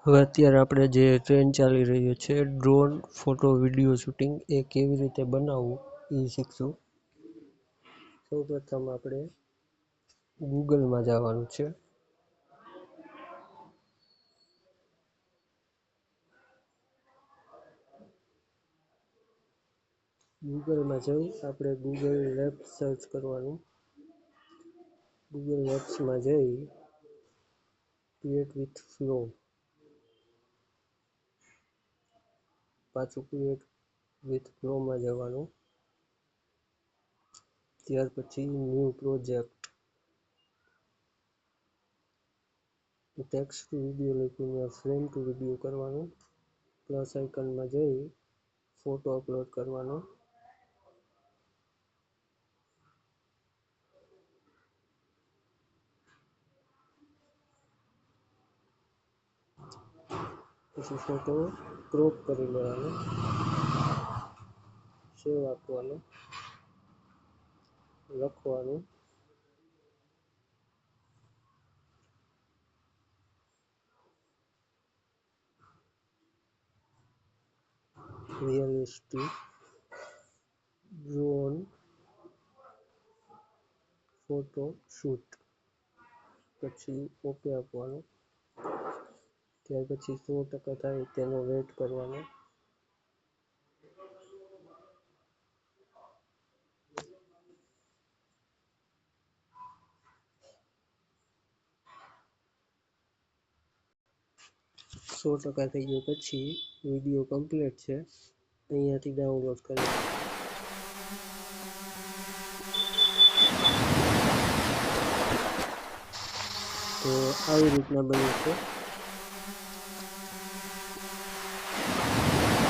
હવે અત્યારે આપણે જે ટ્રેન્ડ ચાલી રહ્યો છે ડ્રોન ફોટો વિડીયો શૂટિંગ એ કેવી રીતે બનાવવું એ શીખશું. સૌપ્રથમ આપણે ગૂગલમાં જવાનું છે. ગૂગલમાં જઈ આપણે ગૂગલ મેપ્સ સર્ચ કરવાનું. ગૂગલ મેપ્સમાં જઈ ક્રિએટ વિથ ફ્લો, પાછું ક્રિએટ વિથ ફ્લોમાં જવાનું. ત્યાર પછી new project, text two video લખીને ફ્રેમ ટુ વિડીયો કરવાનું. પ્લસ આઇકનમાં જઈ ફોટો અપલોડ કરવાનો. પછી ફોટો ક્રોપ કરી લેવાનો, સેવ આપવાનું, લખવાનું રિયલિસ્ટિક ડ્રોન ફોટો શૂટ, પછી ઓકે આપવાનું. ત્યાર પછી 100% થાય તેનો વેઇટ કરવાનો. સો ટકા થઈ ગયો પછી વિડીયો કમ્પ્લીટ છે, અહીંયાથી ડાઉનલોડ કરી. તો આવી રીતના બને છે.